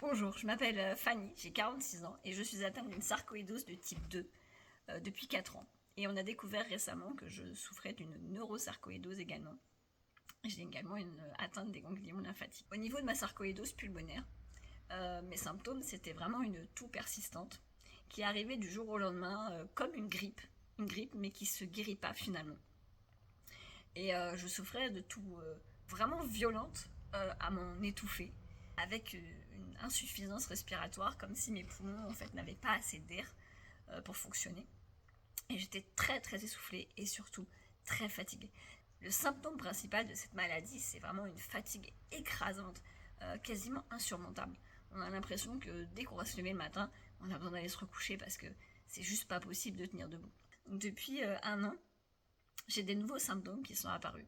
Bonjour, je m'appelle Fanny, j'ai 46 ans et je suis atteinte d'une sarcoïdose de type 2 depuis 4 ans. Et on a découvert récemment que je souffrais d'une neurosarcoïdose également. J'ai également une atteinte des ganglions lymphatiques. Au niveau de ma sarcoïdose pulmonaire, mes symptômes c'était vraiment une toux persistante qui arrivait du jour au lendemain comme une grippe mais qui se guérit pas finalement. Et je souffrais de toux vraiment violente à m'en étouffer, avec une insuffisance respiratoire, comme si mes poumons en fait n'avaient pas assez d'air pour fonctionner. Et j'étais très très essoufflée et surtout très fatiguée. Le symptôme principal de cette maladie, c'est vraiment une fatigue écrasante, quasiment insurmontable. On a l'impression que dès qu'on va se lever le matin, on a besoin d'aller se recoucher parce que c'est juste pas possible de tenir debout. Donc depuis un an, j'ai des nouveaux symptômes qui sont apparus.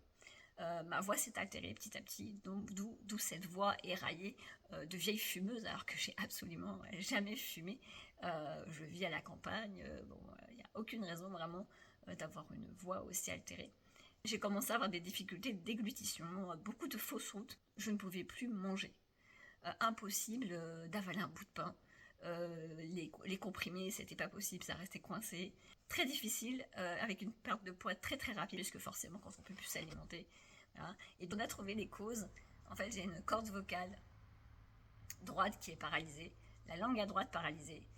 Ma voix s'est altérée petit à petit, donc d'où cette voix éraillée de vieille fumeuse, alors que j'ai absolument jamais fumé. Je vis à la campagne, il n'y a aucune raison vraiment d'avoir une voix aussi altérée. J'ai commencé à avoir des difficultés de déglutition, beaucoup de fausses routes, je ne pouvais plus manger. Impossible d'avaler un bout de pain. Les comprimés, c'était pas possible, ça restait coincé. Très difficile, avec une perte de poids très très rapide, puisque forcément quand on peut plus s'alimenter. Voilà. Et on a trouvé les causes. En fait, j'ai une corde vocale droite qui est paralysée, la langue à droite paralysée,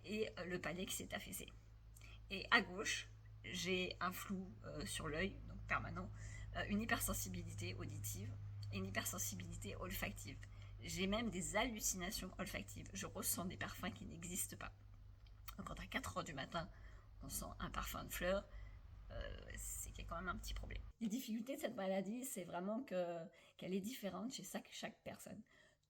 et le palais qui s'est affaissé. Et à gauche, j'ai un flou sur l'œil, donc permanent, une hypersensibilité auditive et une hypersensibilité olfactive. J'ai même des hallucinations olfactives. Je ressens des parfums qui n'existent pas. Donc quand à 4 heures du matin, on sent un parfum de fleurs, c'est qu'il y a quand même un petit problème. Les difficultés de cette maladie, c'est vraiment qu'elle est différente chez chaque personne.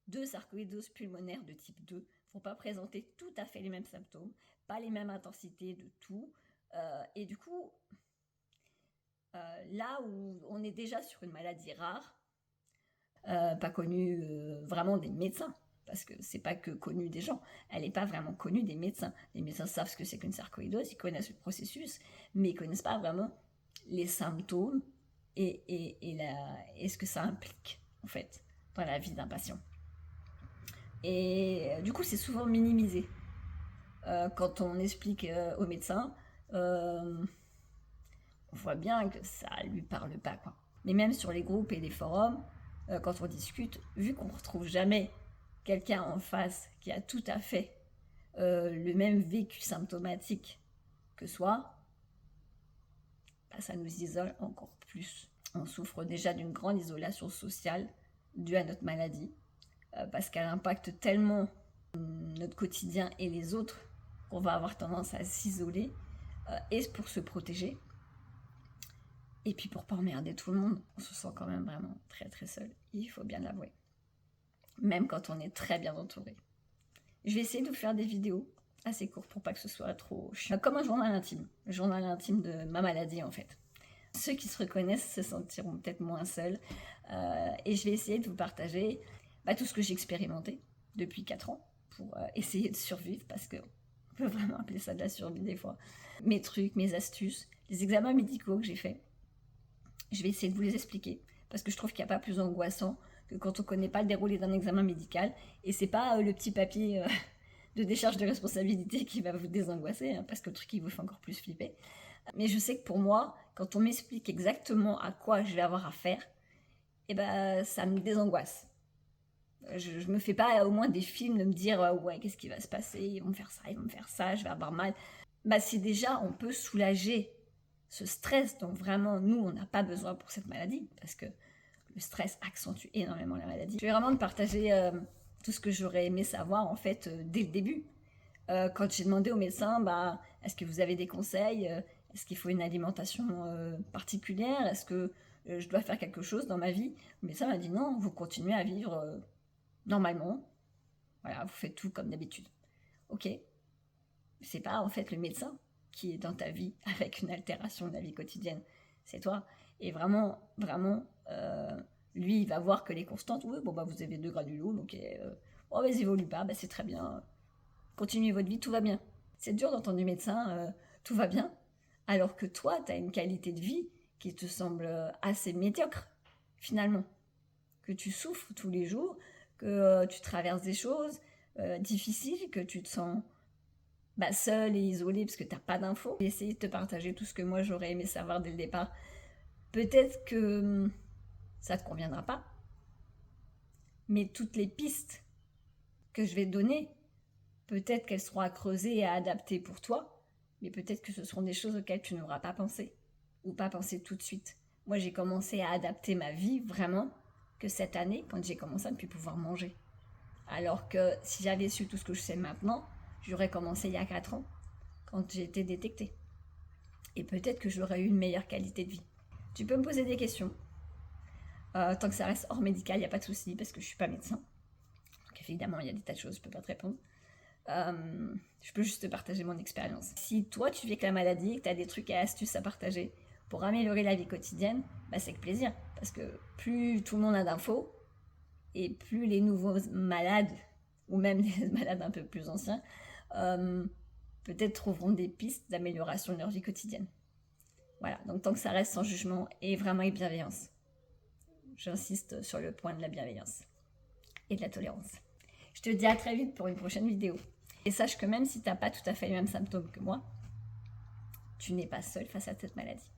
Deux sarcoïdoses pulmonaires de type 2 ne vont pas présenter tout à fait les mêmes symptômes, pas les mêmes intensités de tout. Et du coup, là où on est déjà sur une maladie rare, pas connue vraiment des médecins, parce que c'est pas que connu des gens, elle n'est pas vraiment connue des médecins. Les médecins savent ce que c'est qu'une sarcoïdose, ils connaissent le processus, mais ils connaissent pas vraiment les symptômes et ce que ça implique en fait dans la vie d'un patient. Et du coup, c'est souvent minimisé. Quand on explique aux médecins, on voit bien que ça lui parle pas, quoi. Mais même sur les groupes et les forums, quand on discute, vu qu'on retrouve jamais quelqu'un en face qui a tout à fait le même vécu symptomatique que soi, bah, ça nous isole encore plus. On souffre déjà d'une grande isolation sociale due à notre maladie, parce qu'elle impacte tellement notre quotidien et les autres qu'on va avoir tendance à s'isoler, et pour se protéger, et puis pour pas emmerder tout le monde. On se sent quand même vraiment très très seul, il faut bien l'avouer, même quand on est très bien entouré. Je vais essayer de vous faire des vidéos assez courtes pour pas que ce soit trop chiant, comme un journal intime, le journal intime de ma maladie en fait. Ceux qui se reconnaissent se sentiront peut-être moins seuls, et je vais essayer de vous partager tout ce que j'ai expérimenté depuis 4 ans pour essayer de survivre, parce qu'on peut vraiment appeler ça de la survie des fois. Mes trucs, mes astuces, les examens médicaux que j'ai faits, je vais essayer de vous les expliquer, parce que je trouve qu'il n'y a pas plus angoissant que quand on ne connaît pas le déroulé d'un examen médical, et c'est pas le petit papier de décharge de responsabilité qui va vous désangoisser, parce que le truc il vous fait encore plus flipper. Mais je sais que pour moi, quand on m'explique exactement à quoi je vais avoir affaire, ça me désangoisse. Je me fais pas au moins des films de me dire ouais, qu'est-ce qui va se passer, ils vont me faire ça, je vais avoir mal. Si déjà on peut soulager ce stress dont vraiment nous on n'a pas besoin pour cette maladie, parce que le stress accentue énormément la maladie. Je vais vraiment te partager tout ce que j'aurais aimé savoir en fait dès le début. Quand j'ai demandé au médecin, est-ce que vous avez des conseils, est-ce qu'il faut une alimentation particulière, est-ce que je dois faire quelque chose dans ma vie, le médecin m'a dit non, vous continuez à vivre normalement, voilà, vous faites tout comme d'habitude. Ok, c'est pas en fait le médecin qui est dans ta vie avec une altération de la vie quotidienne, c'est toi. Et vraiment, vraiment, lui, il va voir que les constantes, oui, vous avez 2 granulomes, ok, ils évoluent pas, c'est très bien, continuez votre vie, tout va bien. C'est dur d'entendre du médecin, tout va bien, alors que toi, tu as une qualité de vie qui te semble assez médiocre, finalement. Que tu souffres tous les jours, que tu traverses des choses, difficile, que tu te sens seule et isolée parce que tu n'as pas d'infos. J'ai essayé de te partager tout ce que moi j'aurais aimé savoir dès le départ. Peut-être que ça ne te conviendra pas, mais toutes les pistes que je vais te donner, peut-être qu'elles seront à creuser et à adapter pour toi, mais peut-être que ce seront des choses auxquelles tu n'auras pas pensé, ou pas pensé tout de suite. Moi, j'ai commencé à adapter ma vie vraiment que cette année, quand j'ai commencé à ne plus pouvoir manger. Alors que si j'avais su tout ce que je sais maintenant, j'aurais commencé il y a 4 ans, quand j'ai été détectée. Et peut-être que j'aurais eu une meilleure qualité de vie. Tu peux me poser des questions. Tant que ça reste hors médical, il n'y a pas de souci, parce que je ne suis pas médecin. Donc évidemment, il y a des tas de choses, je ne peux pas te répondre. Je peux juste te partager mon expérience. Si toi, tu vis avec la maladie et que tu as des trucs et astuces à partager pour améliorer la vie quotidienne, c'est avec plaisir. Parce que plus tout le monde a d'infos, et plus les nouveaux malades, ou même les malades un peu plus anciens, peut-être trouveront des pistes d'amélioration de leur vie quotidienne. Voilà, donc tant que ça reste sans jugement et vraiment avec bienveillance. J'insiste sur le point de la bienveillance et de la tolérance. Je te dis à très vite pour une prochaine vidéo. Et sache que même si tu n'as pas tout à fait les mêmes symptômes que moi, tu n'es pas seul face à cette maladie.